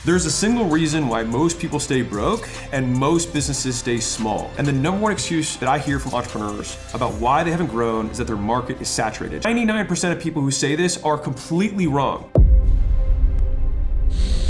There's a single reason why most people stay broke and most businesses stay small. And the number one excuse that I hear from entrepreneurs about why they haven't grown is that their market is saturated. 99% of people who say this are completely wrong.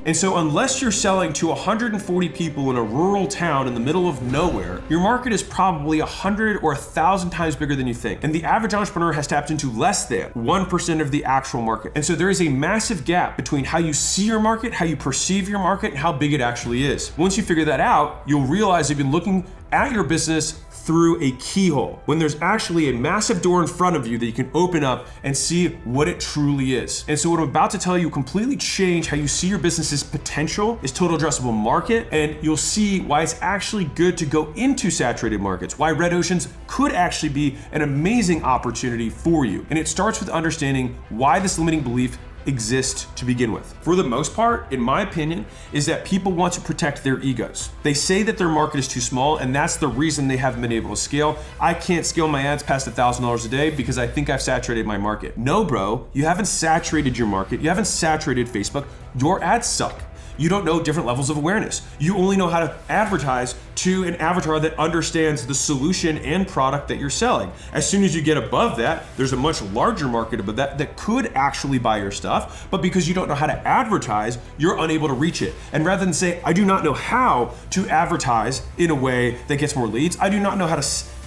And so unless you're selling to 140 people in a rural town in the middle of nowhere, your market is probably 100 or 1,000 times bigger than you think. And the average entrepreneur has tapped into less than 1% of the actual market. And so there is a massive gap between how you see your market, how you perceive your market, and how big it actually is. Once you figure that out, you'll realize you've been looking at your business through a keyhole, when there's actually a massive door in front of you that you can open up and see what it truly is. And so what I'm about to tell you will completely change how you see your business's potential, its total addressable market, and you'll see why it's actually good to go into saturated markets, why red oceans could actually be an amazing opportunity for you. And it starts with understanding why this limiting belief exist to begin with. For the most part, in my opinion, is that people want to protect their egos. They say that their market is too small, and that's the reason they haven't been able to scale. I can't scale my ads past $1,000 a day because I think I've saturated my market. No, bro, you haven't saturated your market. You haven't saturated Facebook. Your ads suck. You don't know different levels of awareness. You only know how to advertise to an avatar that understands the solution and product that you're selling. As soon as you get above that, there's a much larger market above that that could actually buy your stuff, but because you don't know how to advertise, you're unable to reach it. And rather than say, I do not know how to advertise in a way that gets more leads, I do not know how to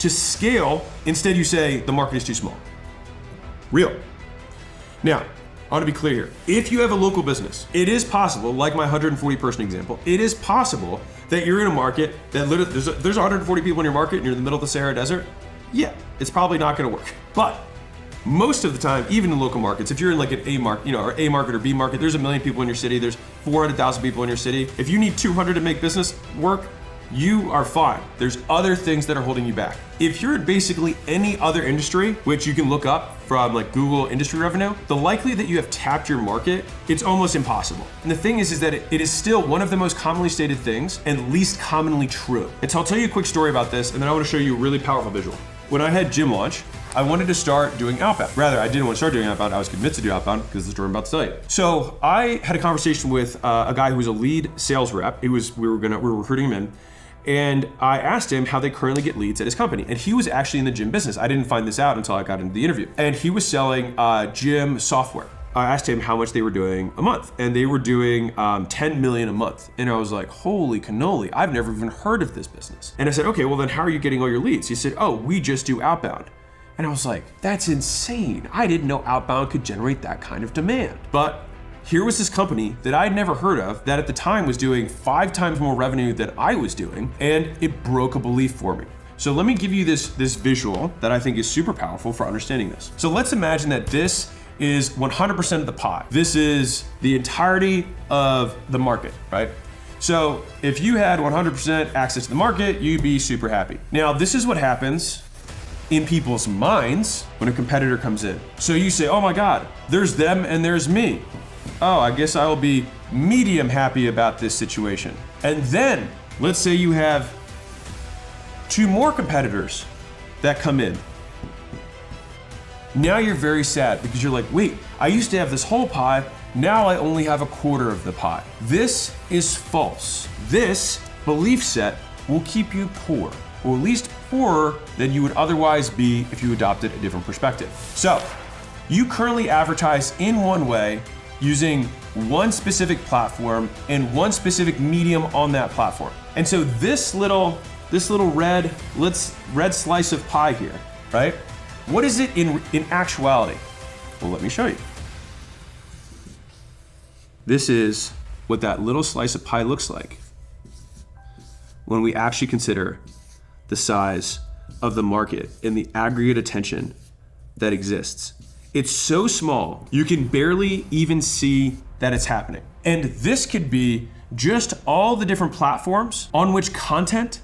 scale, instead you say, the market is too small. Real. Now, I want to be clear here. If you have a local business, it is possible, like my 140 person example, it is possible that you're in a market that literally, there's 140 people in your market and you're in the middle of the Sahara Desert. Yeah, it's probably not going to work. But most of the time, even in local markets, if you're in like an A market, or A market or B market, there's 1 million people in your city, there's 400,000 people in your city. If you need 200 to make business work, you are fine. There's other things that are holding you back. If you're in basically any other industry, which you can look up from like Google industry revenue, the likelihood that you have tapped your market, it's almost impossible. And the thing is that it is still one of the most commonly stated things and least commonly true. And so I'll tell you a quick story about this, and then I want to show you a really powerful visual. When I had Gym Launch, I wanted to start doing outbound. Rather, I didn't want to start doing outbound. I was convinced to do outbound because of the story I'm about to tell you. So I had a conversation with a guy who was a lead sales rep. We were recruiting him in. And I asked him how they currently get leads at his company. And he was actually in the gym business. I didn't find this out until I got into the interview. And he was selling gym software. I asked him how much they were doing a month. And they were doing 10 million a month. And I was like, holy cannoli, I've never even heard of this business. And I said, okay, well then how are you getting all your leads? He said, oh, we just do outbound. And I was like, that's insane. I didn't know outbound could generate that kind of demand. But here was this company that I'd never heard of that at the time was doing 5 times more revenue than I was doing, and it broke a belief for me. So let me give you this visual that I think is super powerful for understanding this. So let's imagine that this is 100% of the pie. This is the entirety of the market, right? So if you had 100% access to the market, you'd be super happy. Now, this is what happens in people's minds when a competitor comes in. So you say, oh my God, there's them and there's me. Oh, I guess I will be medium happy about this situation. And then let's say you have 2 more competitors that come in. Now you're very sad because you're like, wait, I used to have this whole pie. Now I only have a quarter of the pie. This is false. This belief set will keep you poor, or at least poorer than you would otherwise be if you adopted a different perspective. So you currently advertise in one way, using one specific platform and one specific medium on that platform. And so this little red slice of pie here, right? What is it in actuality? Well, let me show you. This is what that little slice of pie looks like when we actually consider the size of the market and the aggregate attention that exists. It's so small, you can barely even see that it's happening. And this could be just all the different platforms on which content,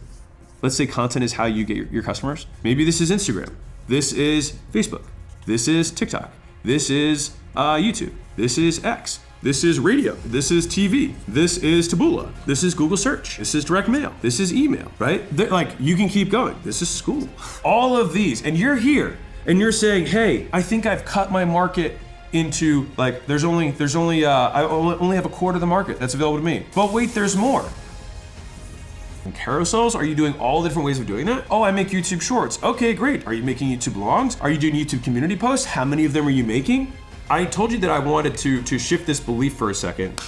let's say content is how you get your customers. Maybe this is Instagram, this is Facebook, this is TikTok, this is YouTube, this is X, this is radio, this is TV, this is Taboola, this is Google search, this is direct mail, this is email, right? Like you can keep going, this is school. All of these, and you're here, and you're saying, hey, I think I've cut my market into like, I only have a quarter of the market that's available to me. But wait, there's more. And carousels, are you doing all the different ways of doing that? Oh, I make YouTube shorts. Okay, great. Are you making YouTube blogs? Are you doing YouTube community posts? How many of them are you making? I told you that I wanted to shift this belief for a second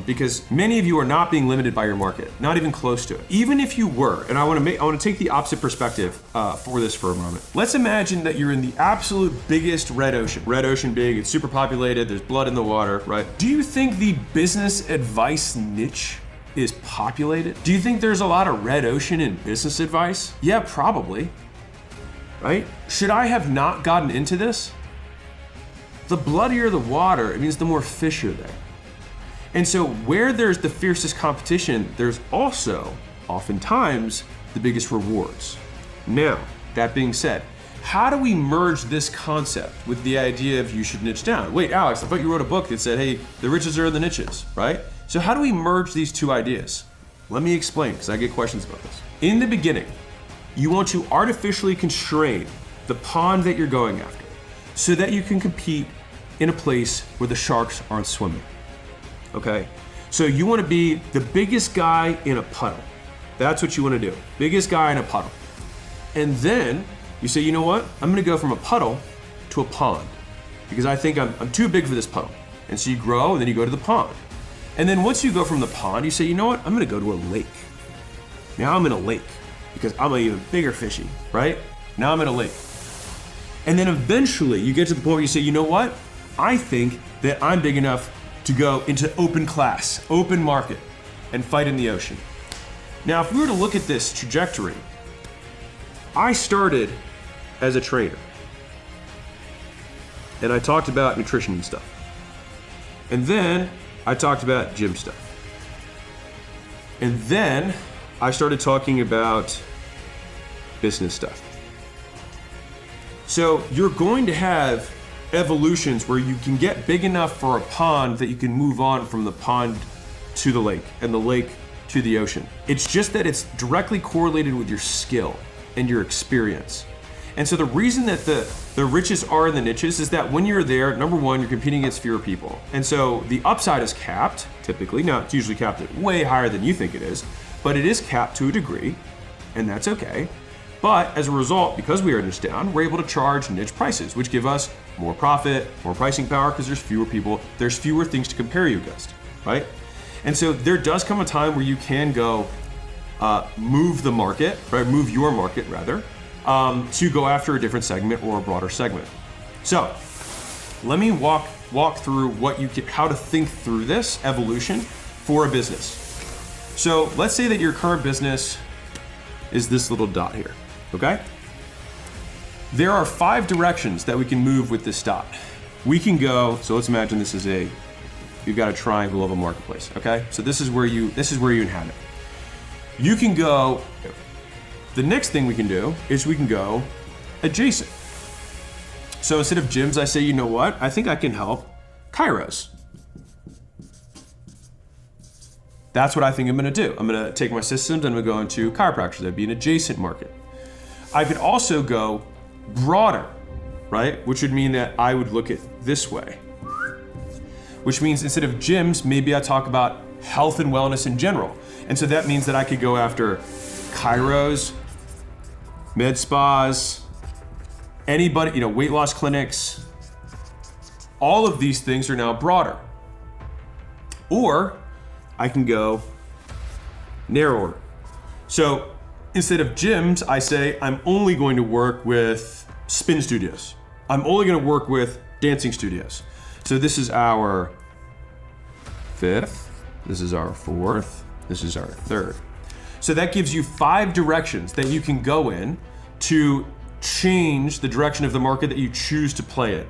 because many of you are not being limited by your market, not even close to it. Even if you were, and I want to take the opposite perspective for this for a moment. Let's imagine that you're in the absolute biggest red ocean. Red ocean big, it's super populated, there's blood in the water, right? Do you think the business advice niche is populated? Do you think there's a lot of red ocean in business advice? Yeah, probably, right? Should I have not gotten into this? The bloodier the water, it means the more fish are there. And so where there's the fiercest competition, there's also oftentimes the biggest rewards. Now, that being said, how do we merge this concept with the idea of you should niche down? Wait, Alex, I thought you wrote a book that said, hey, the riches are in the niches, right? So how do we merge these two ideas? Let me explain, because I get questions about this. In the beginning, you want to artificially constrain the pond that you're going after, so that you can compete in a place where the sharks aren't swimming, okay? So you wanna be the biggest guy in a puddle. That's what you wanna do, biggest guy in a puddle. And then you say, you know what? I'm gonna go from a puddle to a pond because I think I'm too big for this puddle. And so you grow and then you go to the pond. And then once you go from the pond, you say, you know what? I'm gonna go to a lake. Now I'm in a lake because I'm an even bigger fishy, right? Now I'm in a lake. And then eventually you get to the point where you say, you know what? I think that I'm big enough to go into open class, open market, and fight in the ocean. Now, if we were to look at this trajectory, I started as a trainer. And I talked about nutrition and stuff. And then I talked about gym stuff. And then I started talking about business stuff. So you're going to have evolutions where you can get big enough for a pond that you can move on from the pond to the lake and the lake to the ocean. It's just that it's directly correlated with your skill and your experience. And so the reason that the riches are in the niches is that when you're there, number one, you're competing against fewer people. And so the upside is capped, typically. Now, it's usually capped at way higher than you think it is, but it is capped to a degree, and that's okay. But as a result, because we are niched down, we're able to charge niche prices, which give us more profit, more pricing power, because there's fewer people, there's fewer things to compare you against, right? And so there does come a time where you can go move the market, right? Move your market rather, to go after a different segment or a broader segment. So let me walk through how to think through this evolution for a business. So let's say that your current business is this little dot here. Okay? There are 5 directions that we can move with this dot. We can go, so let's imagine you've got a triangle of a marketplace, okay? So this is where you inhabit. You can go, the next thing we can do is we can go adjacent. So instead of gyms, I say, you know what? I think I can help chiros. That's what I think I'm gonna do. I'm gonna take my systems and I'm gonna go into chiropractors. That'd be an adjacent market. I could also go broader, right? Which would mean that I would look at this way. Which means instead of gyms, maybe I talk about health and wellness in general. And so that means that I could go after chiros, med spas, anybody, weight loss clinics. All of these things are now broader. Or I can go narrower. So instead of gyms, I say I'm only going to work with spin studios. I'm only going to work with dancing studios. So this is our 5th, this is our 4th, this is our 3rd. So that gives you 5 directions that you can go in to change the direction of the market that you choose to play in.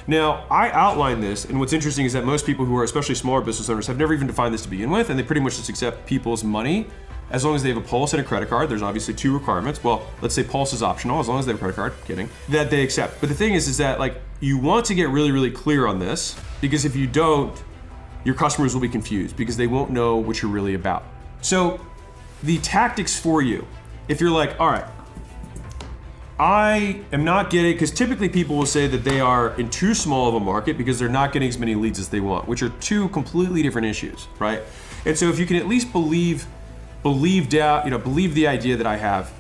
Now, I outline this, and what's interesting is that most people who are especially smaller business owners have never even defined this to begin with, and they pretty much just accept people's money as long as they have a Pulse and a credit card. There's obviously 2 requirements. Well, let's say Pulse is optional, as long as they have a credit card, kidding, that they accept. But the thing is that you want to get really, really clear on this, because if you don't, your customers will be confused because they won't know what you're really about. So the tactics for you, if you're like, all right, I am not getting, because typically people will say that they are in too small of a market because they're not getting as many leads as they want, which are two completely different issues, right? And so if you can at least believe the idea that I have,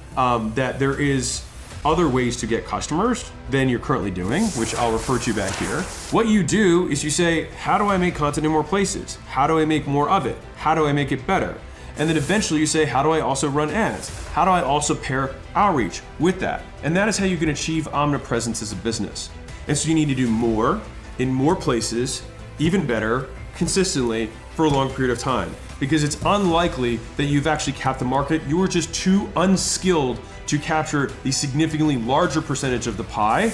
that there is other ways to get customers than you're currently doing, which I'll refer to back here. What you do is you say, how do I make content in more places? How do I make more of it? How do I make it better? And then eventually you say, how do I also run ads? How do I also pair outreach with that? And that is how you can achieve omnipresence as a business. And so you need to do more, in more places, even better, consistently, for a long period of time. Because it's unlikely that you've actually capped the market. You are just too unskilled to capture the significantly larger percentage of the pie.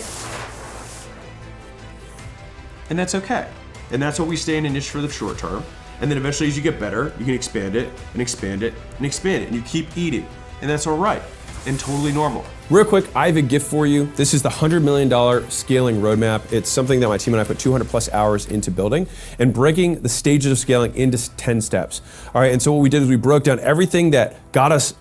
And that's okay. And that's what we stay in a niche for the short term. And then eventually as you get better, you can expand it and expand it and expand it. And you keep eating. And that's all right and totally normal. Real quick, I have a gift for you. This is the $100 million scaling roadmap. It's something that my team and I put 200 plus hours into building and breaking the stages of scaling into 10 steps. All right, and so what we did is we broke down everything that got us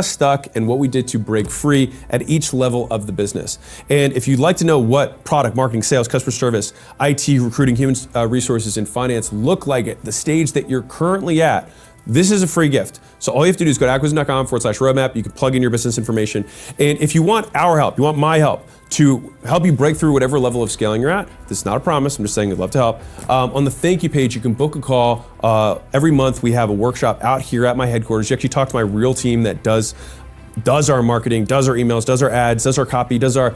stuck and what we did to break free at each level of the business. And if you'd like to know what product, marketing, sales, customer service, IT, recruiting, human resources, and finance look like at the stage that you're currently at, this is a free gift. So all you have to do is go to acquisition.com/roadmap. You can plug in your business information. And if you want our help, you want my help to help you break through whatever level of scaling you're at, this is not a promise, I'm just saying I'd love to help. On the thank you page, you can book a call. Every month we have a workshop out here at my headquarters. You actually talk to my real team that does our marketing, does our emails, does our ads, does our copy, does our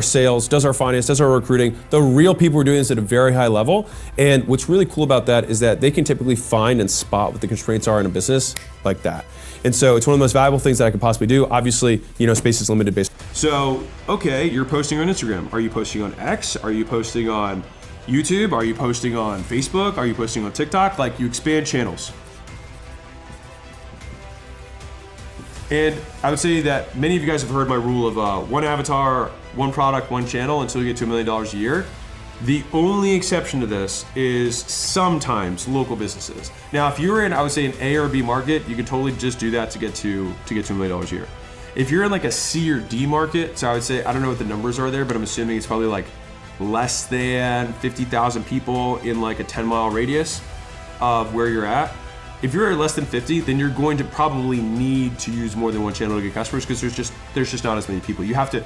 sales, does our finance, does our recruiting. The real people are doing this at a very high level. And what's really cool about that is that they can typically find and spot what the constraints are in a business like that. And so it's one of the most valuable things that I could possibly do. Obviously, space is limited based. So, okay, you're posting on Instagram. Are you posting on X? Are you posting on YouTube? Are you posting on Facebook? Are you posting on TikTok? Like, you expand channels. And I would say that many of you guys have heard my rule of one avatar, one product, one channel until you get to $1 million a year. The only exception to this is sometimes local businesses. Now, if you're in, I would say, an A or B market, you could totally just do that to get to $1 million a year. If you're in like a C or D market, so I would say, I don't know what the numbers are there, but I'm assuming it's probably like less than 50,000 people in like a 10-mile radius of where you're at. If you're at less than 50, then you're going to probably need to use more than one channel to get customers because there's just not as many people. You have to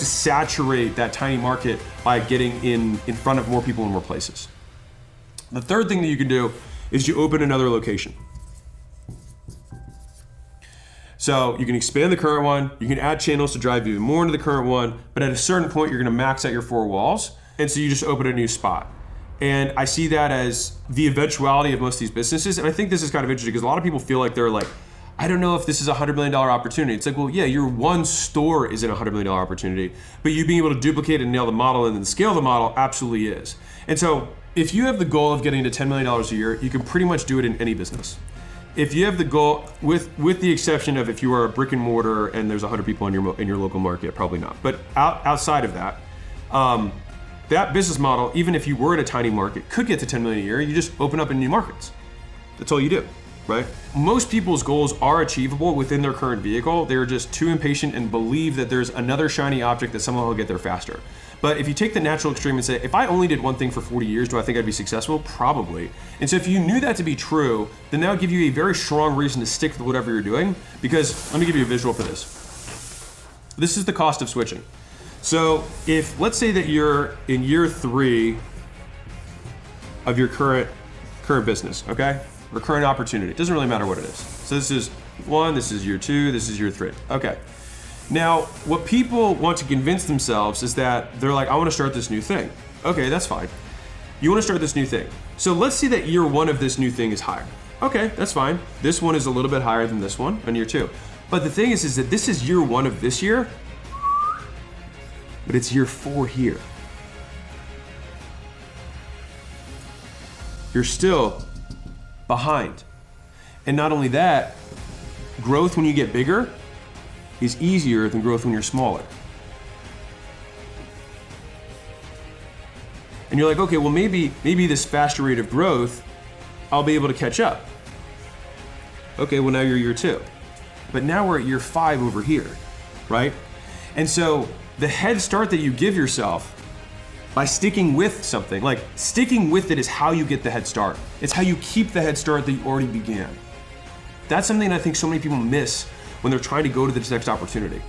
saturate that tiny market by getting in front of more people in more places. The third thing that you can do is you open another location. So you can expand the current one, you can add channels to drive even more into the current one, but at a certain point you're gonna max out your 4 walls, and so you just open a new spot. And I see that as the eventuality of most of these businesses. And I think this is kind of interesting because a lot of people feel like they're like, I don't know if this is a $100 million opportunity. It's like, well, yeah, your one store isn't a $100 million opportunity, but you being able to duplicate and nail the model and then scale the model absolutely is. And so if you have the goal of getting to $10 million a year, you can pretty much do it in any business. If you have the goal, with the exception of if you are a brick and mortar and there's 100 people in your local market, probably not. But outside of that, that business model, even if you were in a tiny market, could get to 10 million a year. You just open up in new markets. That's all you do, right? Most people's goals are achievable within their current vehicle. They're just too impatient and believe that there's another shiny object that somehow will get there faster. But if you take the natural extreme and say, if I only did one thing for 40 years, do I think I'd be successful? Probably. And so if you knew that to be true, then that would give you a very strong reason to stick with whatever you're doing. Because let me give you a visual for this. This is the cost of switching. So if, let's say that you're in year 3 of your current business, okay? Or current opportunity, it doesn't really matter what it is. So this is 1, this is year 2, this is year 3, okay. Now, what people want to convince themselves is that they're like, I want to start this new thing. Okay, that's fine. You want to start this new thing. So let's say that year 1 of this new thing is higher. Okay, that's fine. This one is a little bit higher than this one on year 2. But the thing is that this is year 1 of this year, but it's year 4 here. You're still behind. And not only that, growth when you get bigger is easier than growth when you're smaller. And you're like, okay, well maybe this faster rate of growth, I'll be able to catch up. Okay, well now you're year 2. But now we're at year 5 over here, right? And so the head start that you give yourself by sticking with something, like sticking with it is how you get the head start. It's how you keep the head start that you already began. That's something I think so many people miss when they're trying to go to this next opportunity.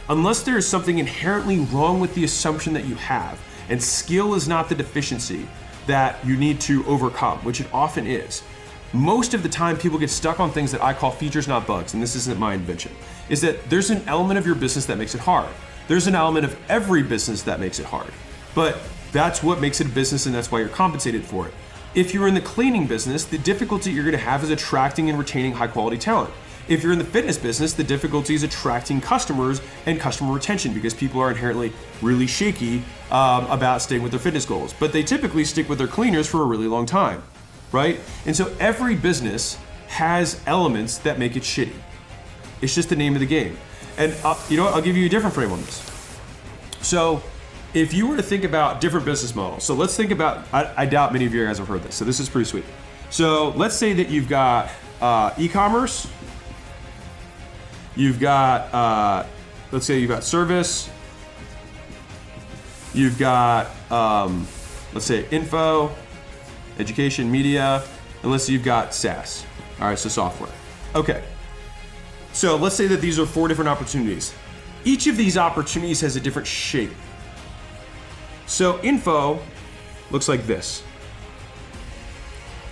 Unless there is something inherently wrong with the assumption that you have, and skill is not the deficiency that you need to overcome, which it often is. Most of the time people get stuck on things that I call features, not bugs, and this isn't my invention, is that there's an element of your business that makes it hard. There's an element of every business that makes it hard. But that's what makes it a business, and that's why you're compensated for it. If you're in the cleaning business, the difficulty you're gonna have is attracting and retaining high quality talent. If you're in the fitness business, the difficulty is attracting customers and customer retention, because people are inherently really shaky about staying with their fitness goals. But they typically stick with their cleaners for a really long time, right? And so every business has elements that make it shitty. It's just the name of the game. And you know what, I'll give you a different frame on this. So if you were to think about different business models, so let's think about, I doubt many of you guys have heard this, so this is pretty sweet. So let's say that you've got e-commerce, you've got, let's say you've got service, you've got, let's say info, education, media, and let's say you've got SaaS. All right, so software. Okay, so let's say that these are 4 different opportunities. Each of these opportunities has a different shape. So info looks like this.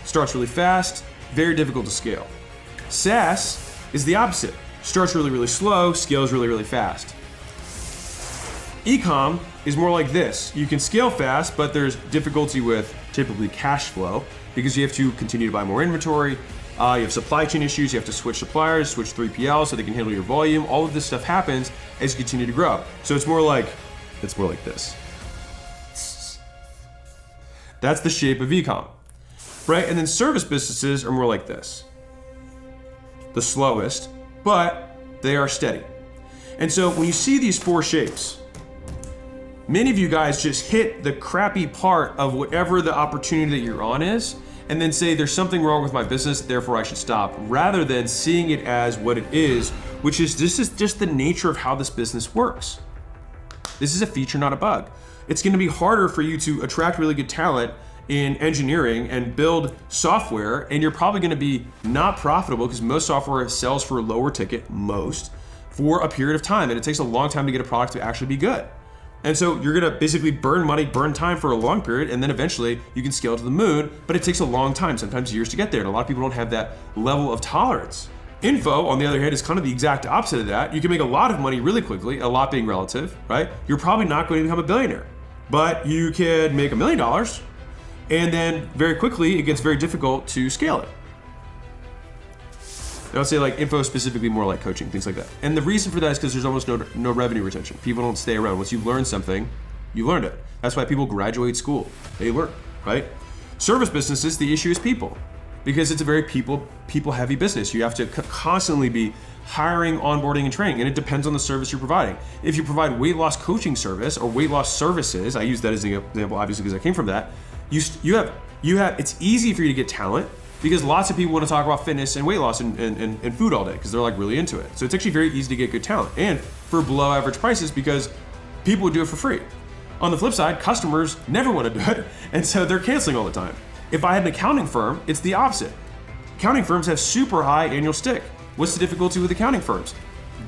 Starts really fast, very difficult to scale. SaaS is the opposite. Starts really, really slow, scales really, really fast. Ecom is more like this. You can scale fast, but there's difficulty with typically cash flow because you have to continue to buy more inventory. You have supply chain issues. You have to switch suppliers, switch 3PL so they can handle your volume. All of this stuff happens as you continue to grow. So it's more like this. That's the shape of ecom, right? And then service businesses are more like this. The slowest, but they are steady. And so when you see these 4 shapes, many of you guys just hit the crappy part of whatever the opportunity that you're on is, and then say there's something wrong with my business, therefore I should stop, rather than seeing it as what it is, which is this is just the nature of how this business works. This is a feature, not a bug. It's gonna be harder for you to attract really good talent in engineering and build software, and you're probably gonna be not profitable because most software sells for a lower ticket, for a period of time, and it takes a long time to get a product to actually be good. And so you're gonna basically burn money, burn time for a long period, and then eventually you can scale to the moon, but it takes a long time, sometimes years to get there, and a lot of people don't have that level of tolerance. Info, on the other hand, is kind of the exact opposite of that. You can make a lot of money really quickly, a lot being relative, right? You're probably not going to become a billionaire, but you can make $1 million, and then very quickly, it gets very difficult to scale it. I would say like info specifically more like coaching, things like that. And the reason for that is because there's almost no revenue retention. People don't stay around. Once you've learned something, you learned it. That's why people graduate school. They learn, right? Service businesses, the issue is people, because it's a very people heavy business. You have to constantly be hiring, onboarding, and training, and it depends on the service you're providing. If you provide weight loss coaching service or weight loss services, I use that as an example obviously because I came from that, you have it's easy for you to get talent because lots of people want to talk about fitness and weight loss and food all day because they're like really into it. So it's actually very easy to get good talent and for below average prices because people would do it for free. On the flip side, customers never want to do it, and so they're canceling all the time. If I had an accounting firm, it's the opposite. Accounting firms have super high annual stick. What's the difficulty with accounting firms?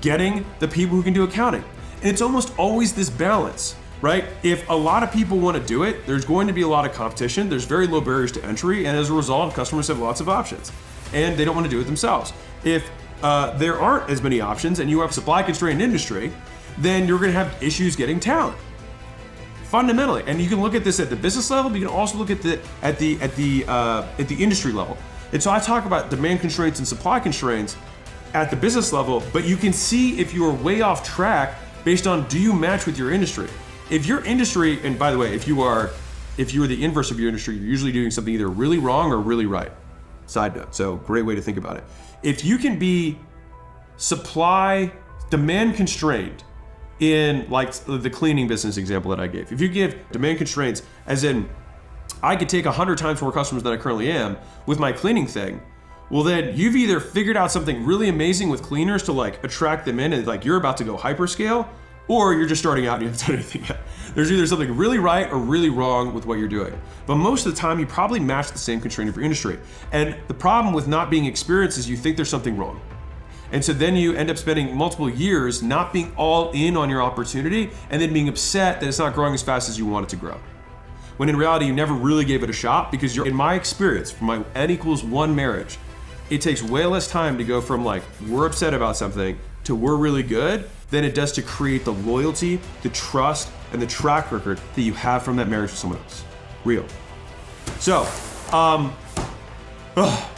Getting the people who can do accounting. And it's almost always this balance, right? If a lot of people want to do it, there's going to be a lot of competition, there's very low barriers to entry, and as a result, customers have lots of options, and they don't want to do it themselves. If there aren't as many options and you have a supply constrained industry, then you're going to have issues getting talent. Fundamentally, and you can look at this at the business level, but you can also look at the industry level. And so I talk about demand constraints and supply constraints at the business level, but you can see if you are way off track based on do you match with your industry. If your industry, and by the way, if you are the inverse of your industry, you're usually doing something either really wrong or really right. Side note, so great way to think about it. If you can be demand constrained in like the cleaning business example that I gave, if you give demand constraints, as in I could take 100 times more customers than I currently am with my cleaning thing, well then you've either figured out something really amazing with cleaners to like attract them in and like you're about to go hyperscale, or you're just starting out and you haven't done anything yet. There's either something really right or really wrong with what you're doing. But most of the time, you probably match the same constraint of your industry. And the problem with not being experienced is you think there's something wrong. And so then you end up spending multiple years not being all in on your opportunity and then being upset that it's not growing as fast as you want it to grow. When in reality, you never really gave it a shot because in my experience, from my N=1 marriage, it takes way less time to go from like, we're upset about something to we're really good than it does to create the loyalty, the trust, and the track record that you have from that marriage with someone else. Real. So,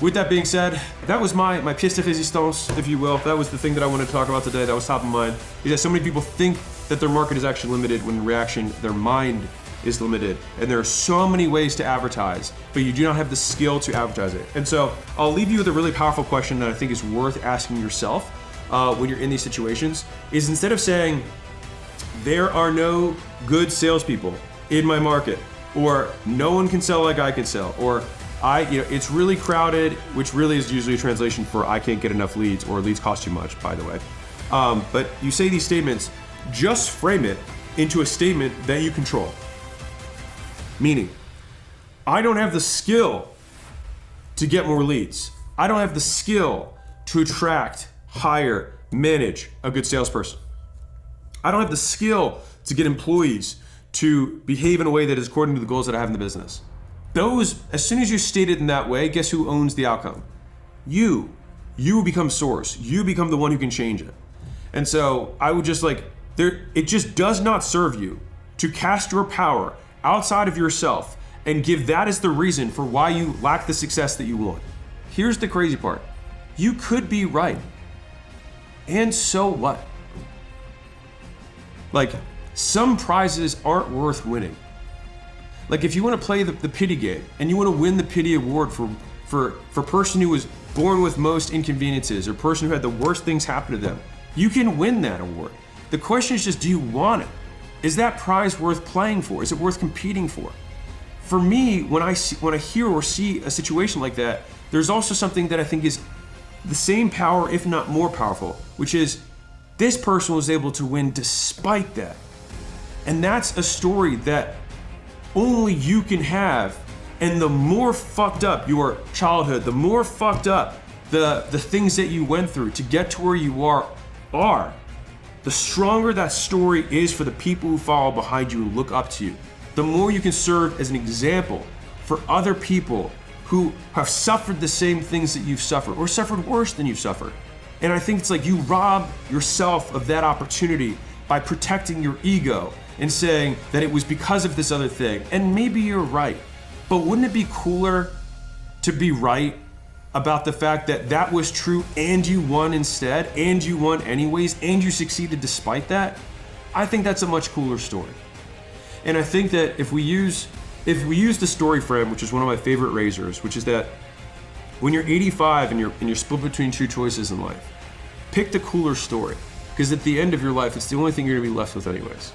with that being said, that was my pièce de résistance, if you will. That was the thing that I wanted to talk about today. That was top of mind. Is that so many people think that their market is actually limited when in reaction, their mind is limited. And there are so many ways to advertise, but you do not have the skill to advertise it. And so I'll leave you with a really powerful question that I think is worth asking yourself when you're in these situations, is instead of saying, there are no good salespeople in my market, or no one can sell like I can sell, or it's really crowded, which really is usually a translation for I can't get enough leads, or leads cost too much, by the way. But you say these statements, just frame it into a statement that you control. Meaning, I don't have the skill to get more leads. I don't have the skill to attract, hire, manage a good salesperson. I don't have the skill to get employees to behave in a way that is according to the goals that I have in the business. Those, as soon as you state it in that way, guess who owns the outcome? You. You become source. You become the one who can change it. And so I would just it just does not serve you to cast your power outside of yourself and give that as the reason for why you lack the success that you want. Here's the crazy part. You could be right. And so what? Like, some prizes aren't worth winning. Like, if you want to play the pity game and you want to win the pity award for person who was born with most inconveniences or person who had the worst things happen to them, you can win that award. The question is just, do you want it? Is that prize worth playing for? Is it worth competing for? For me, when I hear or see a situation like that, there's also something that I think is the same power, if not more powerful, which is this person was able to win despite that. And that's a story that only you can have. And the more fucked up your childhood, the more fucked up the things that you went through to get to where you are, the stronger that story is for the people who follow behind you and look up to you. The more you can serve as an example for other people who have suffered the same things that you've suffered or suffered worse than you've suffered. And I think it's like you rob yourself of that opportunity by protecting your ego and saying that it was because of this other thing. And maybe you're right, but wouldn't it be cooler to be right about the fact that that was true and you won instead, and you won anyways, and you succeeded despite that? I think that's a much cooler story. And I think that if we use the story frame, which is one of my favorite razors, which is that when you're 85 and you're split between two choices in life, pick the cooler story, because at the end of your life, it's the only thing you're gonna be left with anyways.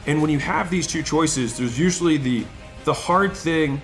And when you have these two choices, there's usually the hard thing